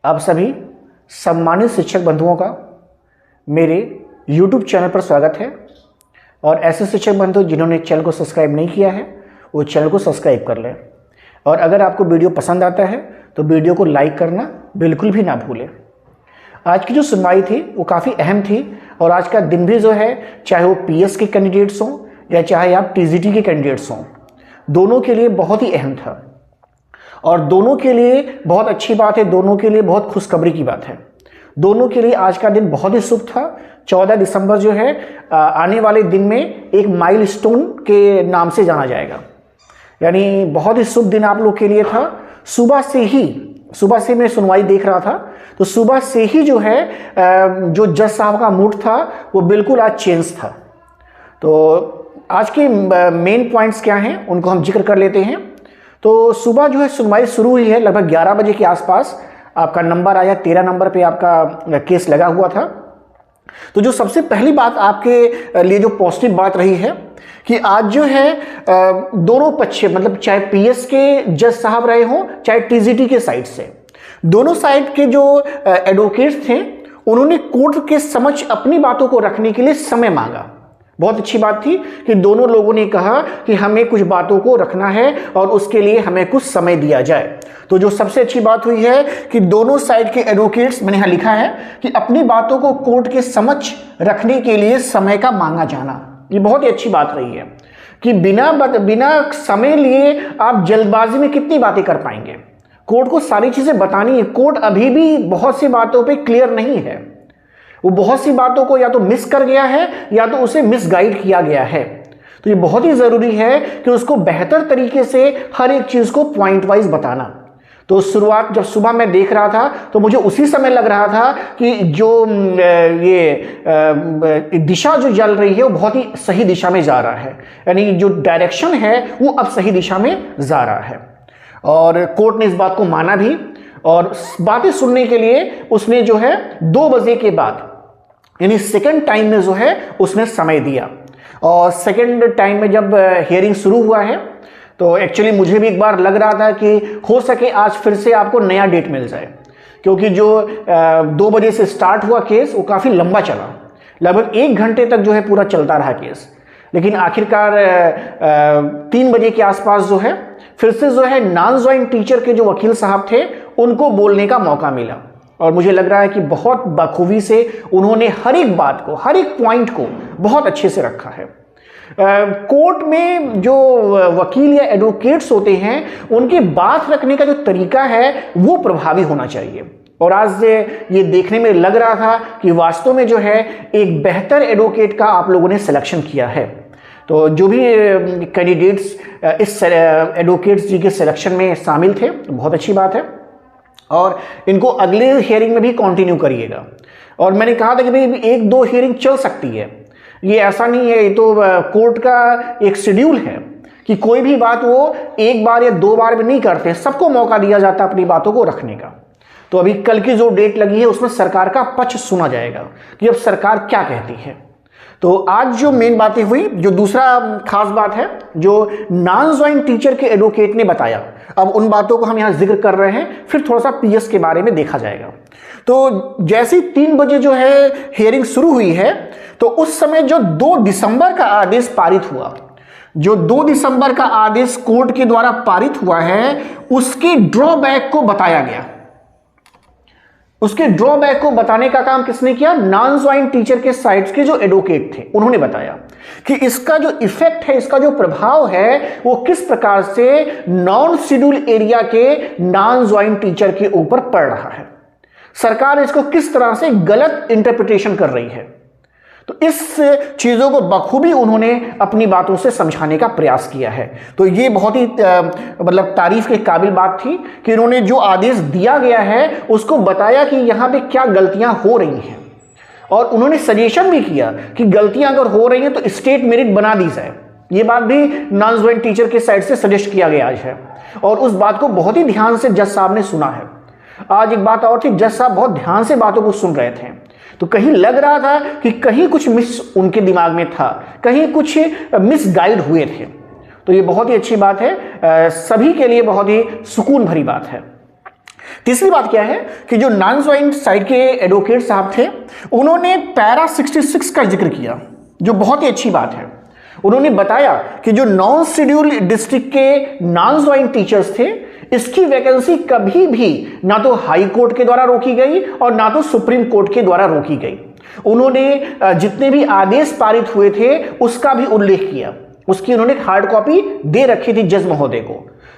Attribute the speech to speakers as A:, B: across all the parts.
A: आप सभी सम्मानित शिक्षक बंधुओं का मेरे YouTube चैनल पर स्वागत है। और ऐसे शिक्षक बंधु जिन्होंने चैनल को सब्सक्राइब नहीं किया है वो चैनल को सब्सक्राइब कर लें। और अगर आपको वीडियो पसंद आता है तो वीडियो को लाइक करना बिल्कुल भी ना भूलें। आज की जो सुनवाई थी वो काफ़ी अहम थी और आज का दिन भी जो है, चाहे वो PS के कैंडिडेट्स हों या चाहे आप TGT के कैंडिडेट्स हों, दोनों के लिए बहुत ही अहम था। और दोनों के लिए बहुत अच्छी बात है, दोनों के लिए बहुत खुशखबरी की बात है। दोनों के लिए आज का दिन बहुत ही शुभ था। 14 दिसंबर जो है आने वाले दिन में एक माइलस्टोन के नाम से जाना जाएगा, यानी बहुत ही शुभ दिन आप लोग के लिए था। सुबह से मैं सुनवाई देख रहा था तो सुबह से ही जो है जो जज साहब का मूड था वो बिल्कुल आज चेंज था। तो आज के मेन पॉइंट्स क्या हैं उनको हम जिक्र कर लेते हैं। तो सुबह जो है सुनवाई शुरू हुई है, लगभग 11 बजे के आसपास आपका नंबर आया, 13 नंबर पे आपका केस लगा हुआ था। तो जो सबसे पहली बात आपके लिए जो पॉजिटिव बात रही है कि आज जो है दोनों पक्ष, मतलब चाहे PS के जज साहब रहे हों चाहे TGT के साइड से, दोनों साइड के जो एडवोकेट्स थे उन्होंने कोर्ट के समक्ष अपनी बातों को रखने के लिए समय मांगा। बहुत अच्छी बात थी कि दोनों लोगों ने कहा कि हमें कुछ बातों को रखना है और उसके लिए हमें कुछ समय दिया जाए। तो जो सबसे अच्छी बात हुई है कि दोनों साइड के एडवोकेट्स, मैंने यहाँ लिखा है कि अपनी बातों को कोर्ट के समक्ष रखने के लिए समय का मांगा जाना, ये बहुत ही अच्छी बात रही है कि बिना समय लिए आप जल्दबाजी में कितनी बातें कर पाएंगे। कोर्ट को सारी चीजें बतानी है। कोर्ट अभी भी बहुत सी बातों पे क्लियर नहीं है, वो बहुत सी बातों को या तो मिस कर गया है या तो उसे मिसगाइड किया गया है। तो ये बहुत ही जरूरी है कि उसको बेहतर तरीके से हर एक चीज को पॉइंट वाइज बताना। तो शुरुआत जब सुबह मैं देख रहा था तो मुझे उसी समय लग रहा था कि जो ये दिशा जो चल रही है वो बहुत ही सही दिशा में जा रहा है, यानी जो डायरेक्शन है वो अब सही दिशा में जा रहा है। और कोर्ट ने इस बात को माना भी और बातें सुनने के लिए उसने जो है 2 बजे के बाद, यानी सेकंड टाइम में जो है उसने समय दिया। और सेकंड टाइम में जब हियरिंग शुरू हुआ है तो एक्चुअली मुझे भी एक बार लग रहा था कि हो सके आज फिर से आपको नया डेट मिल जाए, क्योंकि जो 2 बजे से स्टार्ट हुआ केस वो काफ़ी लंबा चला, लगभग 1 घंटे तक जो है पूरा चलता रहा केस। लेकिन आखिरकार 3 बजे के आसपास जो है फिर से जो है नॉन ज्वाइंट टीचर के जो वकील साहब थे उनको बोलने का मौका मिला। और मुझे लग रहा है कि बहुत बखूबी से उन्होंने हर एक बात को, हर एक पॉइंट को बहुत अच्छे से रखा है। कोर्ट में जो वकील या एडवोकेट्स होते हैं उनकी बात रखने का जो तरीका है वो प्रभावी होना चाहिए। और आज ये देखने में लग रहा था कि वास्तव में जो है एक बेहतर एडवोकेट का आप लोगों ने सिलेक्शन किया है। तो जो भी कैंडिडेट्स इस एडवोकेट्स जी के सिलेक्शन में शामिल थे बहुत अच्छी बात है और इनको अगले हियरिंग में भी कंटिन्यू करिएगा। और मैंने कहा था कि भाई 1-2 हियरिंग चल सकती है, ये ऐसा नहीं है, ये तो कोर्ट का एक शेड्यूल है कि कोई भी बात वो 1 बार या 2 बार में नहीं करते, सबको मौका दिया जाता है अपनी बातों को रखने का। तो अभी कल की जो डेट लगी है उसमें सरकार का पक्ष सुना जाएगा कि अब सरकार क्या कहती है। तो आज जो मेन बातें हुई, जो दूसरा खास बात है जो नॉन ज्वाइंट टीचर के एडवोकेट ने बताया, अब उन बातों को हम यहाँ जिक्र कर रहे हैं, फिर थोड़ा सा PS के बारे में देखा जाएगा। तो जैसे 3 बजे जो है हियरिंग शुरू हुई है तो उस समय जो 2 दिसंबर का आदेश पारित हुआ, जो 2 दिसंबर का आदेश कोर्ट के द्वारा पारित हुआ है उसके ड्रॉबैक को बताया गया। उसके ड्रॉबैक को बताने का काम किसने किया? नॉन ज्वाइंट टीचर के साइड्स के जो एडवोकेट थे उन्होंने बताया कि इसका जो इफेक्ट है, इसका जो प्रभाव है वो किस प्रकार से नॉन शेड्यूल एरिया के नॉन ज्वाइंट टीचर के ऊपर पड़ रहा है, सरकार इसको किस तरह से गलत इंटरप्रिटेशन कर रही है। तो इस चीजों को बखूबी उन्होंने अपनी बातों से समझाने का प्रयास किया है। तो ये बहुत ही मतलब तारीफ के काबिल बात थी कि इन्होंने जो आदेश दिया गया है उसको बताया कि यहाँ पे क्या गलतियां हो रही हैं और उन्होंने सजेशन भी किया कि गलतियां अगर हो रही हैं तो स्टेट मेरिट बना दी जाए। ये बात भी नॉन ज्वाइंट टीचर के साइड से सजेस्ट किया गया आज है और उस बात को बहुत ही ध्यान से जज साहब ने सुना है। आज एक बात और थी, जज साहब बहुत ध्यान से बातों को सुन रहे थे, तो कहीं लग रहा था कि कहीं कुछ मिस उनके दिमाग में था, कहीं कुछ मिसगाइड हुए थे। तो ये बहुत ही अच्छी बात है, सभी के लिए बहुत ही सुकून भरी बात है। तीसरी बात क्या है कि जो नॉन ज्वाइंट साइड के एडवोकेट साहब थे, उन्होंने पैरा 66 का जिक्र किया, जो बहुत ही अच्छी बात है। उन्होंने बताया कि जो नॉन शेड्यूल डिस्ट्रिक्ट के नॉन ज्वाइंट टीचर्स थे, इसकी वैकेंसी कभी भी ना तो हाई कोर्ट के द्वारा रोकी गई और ना तो सुप्रीम कोर्ट के द्वारा रोकी गई। उन्होंने जितने भी आदेश पारित हुए थे उसका भी उल्लेख किया, उसकी उन्होंने हार्ड कॉपी दे रखी थी जज महोदय को।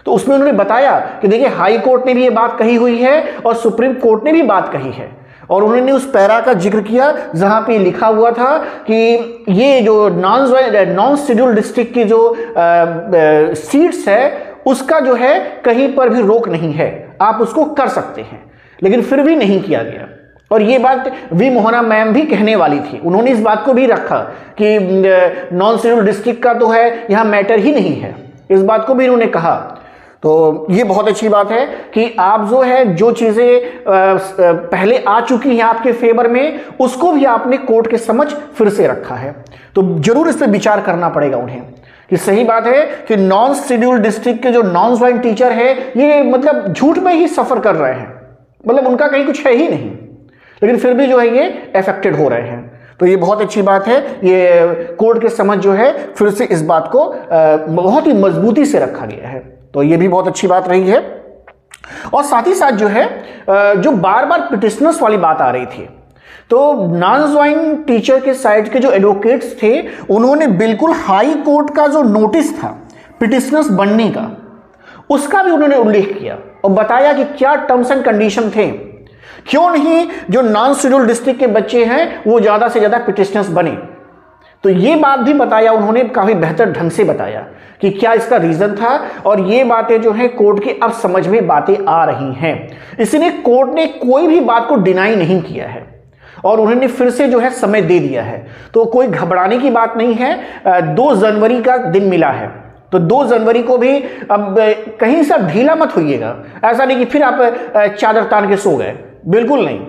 A: तो उसमें उन्होंने बताया कि देखिए हाई कोर्ट ने भी ये बात कही हुई है और सुप्रीम कोर्ट ने भी बात कही है, और उन्होंने उस पैरा का जिक्र किया जहां पे लिखा हुआ था कि ये जो नॉन शेड्यूल डिस्ट्रिक्ट की जो सीट्स है उसका जो है कहीं पर भी रोक नहीं है, आप उसको कर सकते हैं, लेकिन फिर भी नहीं किया गया। और ये बात वी मोहना मैम भी कहने वाली थी, उन्होंने इस बात को भी रखा कि नॉन शेड्यूल डिस्ट्रिक्ट का तो है, यहां मैटर ही नहीं है, इस बात को भी उन्होंने कहा। तो ये बहुत अच्छी बात है कि आप जो है जो चीजें पहले आ चुकी हैं आपके फेवर में, उसको भी आपने कोर्ट के समक्ष फिर से रखा है। तो जरूर इस पर विचार करना पड़ेगा उन्हें कि सही बात है कि नॉन शेड्यूल डिस्ट्रिक्ट के जो नॉन ज्वाइंट टीचर है ये मतलब झूठ में ही सफर कर रहे हैं, मतलब उनका कहीं कुछ है ही नहीं, लेकिन फिर भी जो है ये अफेक्टेड हो रहे हैं। तो ये बहुत अच्छी बात है, ये कोर्ट के समझ जो है फिर से इस बात को बहुत ही मजबूती से रखा गया है। तो ये भी बहुत अच्छी बात रही है। और साथ ही साथ जो है जो बार बार पिटिशनर्स वाली बात आ रही थी, तो नॉन ज्वाइंट टीचर के साइड के जो एडवोकेट्स थे उन्होंने बिल्कुल हाई कोर्ट का जो नोटिस था पिटिशनर्स बनने का, उसका भी उन्होंने उल्लेख किया और बताया कि क्या टर्म्स एंड कंडीशन थे, क्यों नहीं जो नॉन शेड्यूल डिस्ट्रिक्ट के बच्चे हैं वो ज्यादा से ज्यादा पिटिशनर्स बने। तो ये बात भी बताया उन्होंने, काफी बेहतर ढंग से बताया कि क्या इसका रीजन था, और ये बातें जो है कोर्ट के अब समझ में बातें आ रही हैं। इसलिए कोर्ट ने कोई भी बात को डिनाई नहीं किया है और उन्होंने फिर से जो है समय दे दिया है। तो कोई घबराने की बात नहीं है। 2 जनवरी का दिन मिला है, तो 2 जनवरी को भी अब कहीं से ढीला मत होइएगा, ऐसा नहीं कि फिर आप चादर तान के सो गए, बिल्कुल नहीं।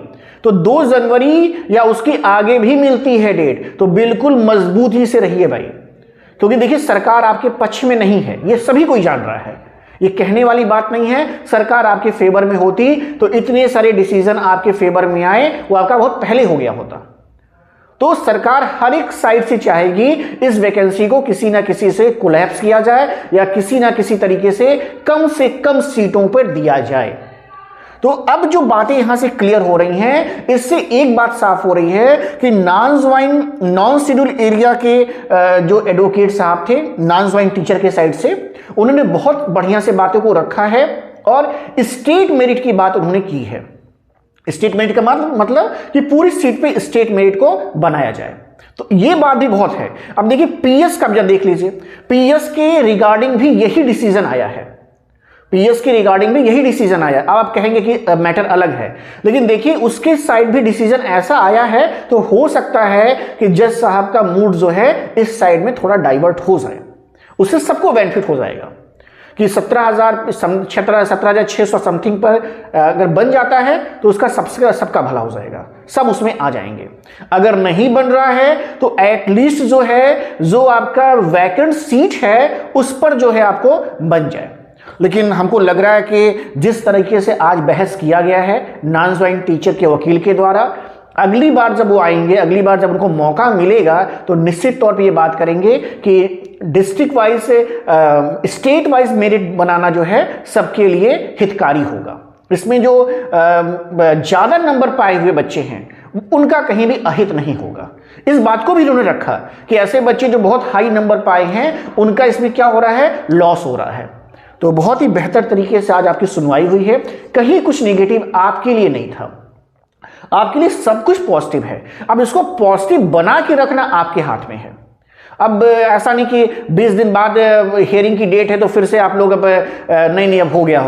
A: तो 2 जनवरी या उसकी आगे भी मिलती है डेट, तो बिल्कुल मजबूती से रहिए भाई, क्योंकि देखिए सरकार आपके पक्ष में नहीं है, ये सभी कोई जान रहा है, ये कहने वाली बात नहीं है। सरकार आपके फेवर में होती तो इतने सारे डिसीजन आपके फेवर में आए वो आपका बहुत पहले हो गया होता। तो सरकार हर एक साइड से चाहेगी इस वैकेंसी को किसी ना किसी से कोलैप्स किया जाए या किसी ना किसी तरीके से कम सीटों पर दिया जाए। तो अब जो बातें यहां से क्लियर हो रही हैं, इससे एक बात साफ हो रही है कि नॉन शेड्यूल एरिया के जो एडवोकेट साहब थे नॉन ज्वाइंट टीचर के साइड से, उन्होंने बहुत बढ़िया से बातों को रखा है और स्टेट मेरिट की बात उन्होंने की है। स्टेट मेरिट का मतलब कि पूरी सीट पे स्टेट मेरिट को बनाया जाए, तो ये बात भी बहुत है। अब देखिए पीएस का भी देख लीजिए, पीएस के रिगार्डिंग भी यही डिसीजन आया है, पीएस के रिगार्डिंग भी यही डिसीजन आया। अब आप कहेंगे कि मैटर अलग है, लेकिन देखिए उसके साइड भी डिसीजन ऐसा आया है, तो हो सकता है कि जज साहब का मूड जो है इस साइड में थोड़ा डाइवर्ट हो जाए, उससे सबको बेनिफिट हो जाएगा कि 17,600 समथिंग पर अगर बन जाता है तो उसका सबका भला हो जाएगा, सब उसमें आ जाएंगे। अगर नहीं बन रहा है तो एटलीस्ट जो है जो आपका वैकेंट सीट है उस पर जो है आपको बन जाए। लेकिन हमको लग रहा है कि जिस तरीके से आज बहस किया गया है नॉन ज्वाइंट टीचर के वकील के द्वारा, अगली बार जब वो आएंगे, अगली बार जब उनको मौका मिलेगा तो निश्चित तौर पे ये बात करेंगे कि district wise state wise merit बनाना जो है सबके लिए हितकारी होगा। इसमें जो ज्यादा नंबर पाए हुए बच्चे हैं उनका कहीं भी अहित नहीं होगा। इस बात को भी इन्होंने रखा कि ऐसे बच्चे जो बहुत हाई नंबर पाए हैं उनका इसमें क्या हो रहा है, लॉस हो रहा है। तो बहुत ही बेहतर तरीके से आज आपकी सुनवाई हुई है, कहीं कुछ नेगेटिव आपके लिए नहीं था, आपके लिए सब कुछ पॉजिटिव है। अब इसको पॉजिटिव बना के रखना आपके हाथ में है। अब ऐसा नहीं कि 20 दिन बाद हियरिंग की डेट है तो फिर से आप लोग अब नहीं अब हो गया,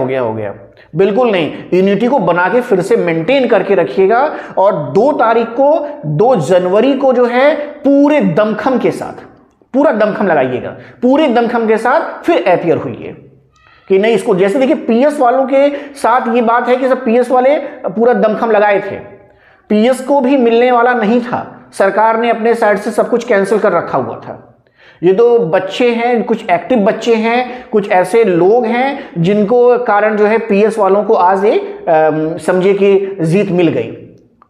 A: बिल्कुल नहीं। यूनिटी को बना के फिर से मेंटेन करके रखिएगा और 2 जनवरी को जो है पूरे दमखम के साथ, पूरा दमखम लगाइएगा, पूरे दमखम के साथ फिर अपीयर हुई कि नहीं इसको। जैसे देखिए पीएस वालों के साथ ये बात है कि सब पीएस वाले पूरा दमखम लगाए थे, पीएस को भी मिलने वाला नहीं था, सरकार ने अपने साइड से सब कुछ कैंसिल कर रखा हुआ था। ये तो बच्चे हैं, कुछ एक्टिव बच्चे हैं, कुछ ऐसे लोग हैं जिनको कारण जो है पीएस वालों को आज ये समझे कि जीत मिल गई।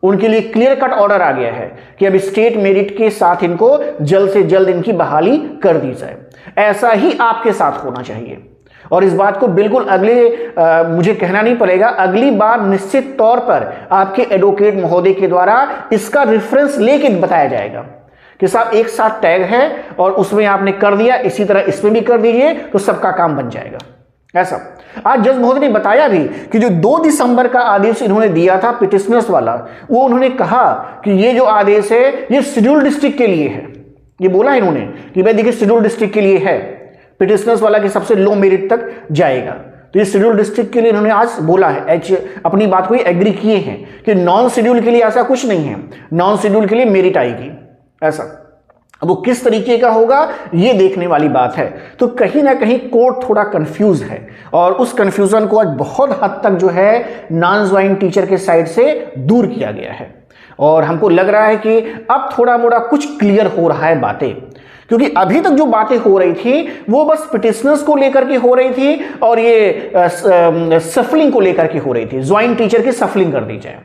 A: उनके लिए क्लियर कट ऑर्डर आ गया है कि अब स्टेट मेरिट के साथ इनको जल्द से जल्द इनकी बहाली कर दी जाए। ऐसा ही आपके साथ होना चाहिए और इस बात को बिल्कुल मुझे कहना नहीं पड़ेगा, अगली बार निश्चित तौर पर आपके एडवोकेट महोदय के द्वारा इसका रेफरेंस लेके बताया जाएगा कि साहब एक साथ टैग है और उसमें आपने कर दिया, इसी तरह इसमें भी कर दीजिए तो सबका काम बन जाएगा। ऐसा आज जज महोदय ने बताया भी कि जो 2 दिसंबर का आदेश इन्होंने दिया था पिटिशनर्स वाला, वो उन्होंने कहा कि ये जो आदेश है ये शेड्यूल डिस्ट्रिक्ट के लिए है। ये बोला इन्होंने कि भाई देखिए शेड्यूल डिस्ट्रिक्ट के लिए है, पिटिशनर्स वाला कि सबसे लो मेरिट तक जाएगा। तो ये शेड्यूल डिस्ट्रिक्ट के लिए इन्होंने आज बोला है, अपनी बात को एग्री किए हैं कि नॉन शेड्यूल के लिए ऐसा कुछ नहीं है, नॉन शेड्यूल के लिए मेरिट आएगी। ऐसा अब वो किस तरीके का होगा ये देखने वाली बात है। तो कहीं ना कहीं कोर्ट थोड़ा कंफ्यूज है और उस कंफ्यूजन को आज बहुत हद तक जो है नॉन ज्वाइन टीचर के साइड से दूर किया गया है और हमको लग रहा है कि अब थोड़ा मोड़ा कुछ क्लियर हो रहा है बातें, क्योंकि अभी तक जो बातें हो रही थी वो बस पिटिशनर्स को लेकर के हो रही थी और ये सफलिंग को लेकर के हो रही थी, ज्वाइन टीचर की सफलिंग कर दी जाए।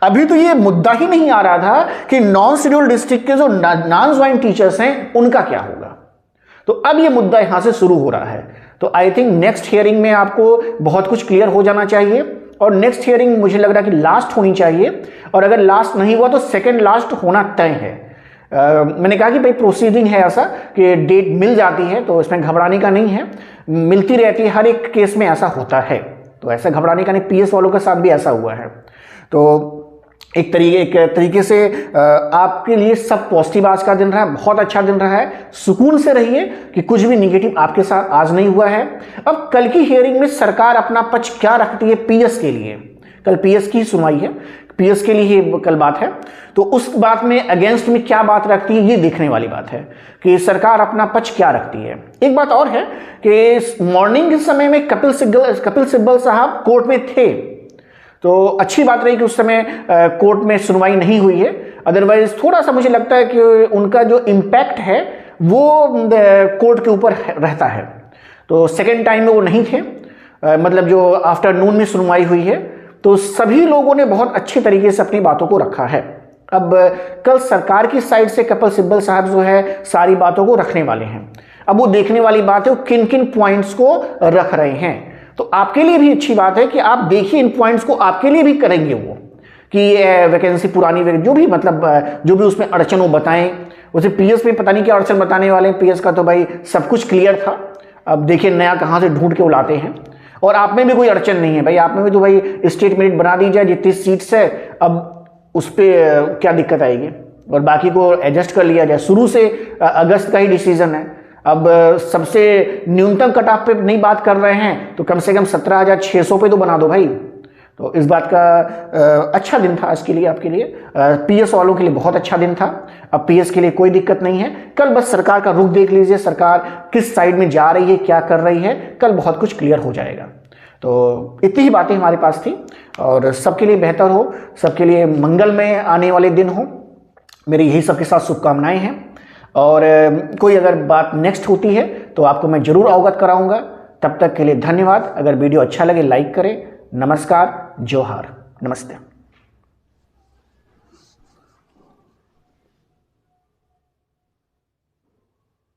A: अभी तो ये मुद्दा ही नहीं आ रहा था कि नॉन शेड्यूल डिस्ट्रिक्ट के जो नॉन ज्वाइन टीचर्स हैं उनका क्या होगा। तो अब ये मुद्दा यहां से शुरू हो रहा है। तो आई थिंक नेक्स्ट हियरिंग में आपको बहुत कुछ क्लियर हो जाना चाहिए और नेक्स्ट हियरिंग मुझे लग रहा है कि लास्ट होनी चाहिए और अगर लास्ट नहीं हुआ तो सेकेंड लास्ट होना तय है। मैंने कहा कि भाई प्रोसीडिंग है ऐसा कि डेट मिल जाती है तो इसमें घबराने का नहीं है, मिलती रहती है, हर एक केस में ऐसा होता है, तो ऐसा घबराने का नहीं। पीएस वालों के साथ भी ऐसा हुआ है। तो एक तरीके से आपके लिए सब पॉजिटिव आज का दिन रहा, बहुत अच्छा दिन रहा है। सुकून से रहिए कि कुछ भी निगेटिव आपके साथ आज नहीं हुआ है। अब कल की हियरिंग में सरकार अपना पक्ष क्या रखती है पीएस के लिए, कल पीएस की सुनवाई है, पीएस के लिए ही कल बात है, तो उस बात में अगेंस्ट में क्या बात रखती है ये देखने वाली बात है कि सरकार अपना पक्ष क्या रखती है। एक बात और है कि मॉर्निंग के समय में कपिल सिब्बल साहब कोर्ट में थे, तो अच्छी बात रही कि उस समय कोर्ट में सुनवाई नहीं हुई है। अदरवाइज थोड़ा सा मुझे लगता है कि उनका जो इम्पैक्ट है वो कोर्ट के ऊपर रहता है। तो सेकेंड टाइम में वो नहीं थे, मतलब जो आफ्टरनून में सुनवाई हुई है, तो सभी लोगों ने बहुत अच्छे तरीके से अपनी बातों को रखा है। अब कल सरकार की साइड से कपिल सिब्बल साहब जो है सारी बातों को रखने वाले हैं। अब वो देखने वाली बात है वो किन किन पॉइंट्स को रख रहे हैं। तो आपके लिए भी अच्छी बात है कि आप देखिए इन पॉइंट्स को, आपके लिए भी करेंगे वो कि वैकेंसी पुरानी जो भी मतलब जो भी उसमें अड़चन वो बताएं। उसे पीएस में पता नहीं क्या अड़चन बताने वाले हैं, पीएस का तो भाई सब कुछ क्लियर था। अब देखिए नया कहाँ से ढूंढ के वो लाते हैं। और आप में भी कोई अड़चन नहीं है भाई, आप में भी तो भाई स्टेट मेरिट बना दी जाए जितनी सीट्स है, अब उस पर क्या दिक्कत आएगी और बाकी को एडजस्ट कर लिया जाए। शुरू से अगस्त का ही डिसीजन है। अब सबसे न्यूनतम कट ऑफ पे नहीं बात कर रहे हैं तो कम से कम 17,600 पे तो बना दो भाई। तो इस बात का अच्छा दिन था आज के लिए, आपके लिए, पीएस वालों के लिए बहुत अच्छा दिन था। अब पीएस के लिए कोई दिक्कत नहीं है। कल बस सरकार का रुख देख लीजिए, सरकार किस साइड में जा रही है, क्या कर रही है, कल बहुत कुछ क्लियर हो जाएगा। तो इतनी ही बातें हमारे पास थी और सबके लिए बेहतर हो, सबके लिए मंगलमय आने वाले दिन हो, मेरी यही सबके साथ शुभकामनाएं हैं। और कोई अगर बात नेक्स्ट होती है तो आपको मैं जरूर अवगत कराऊंगा। तब तक के लिए धन्यवाद। अगर वीडियो अच्छा लगे लाइक करें। नमस्कार, जोहार, नमस्ते।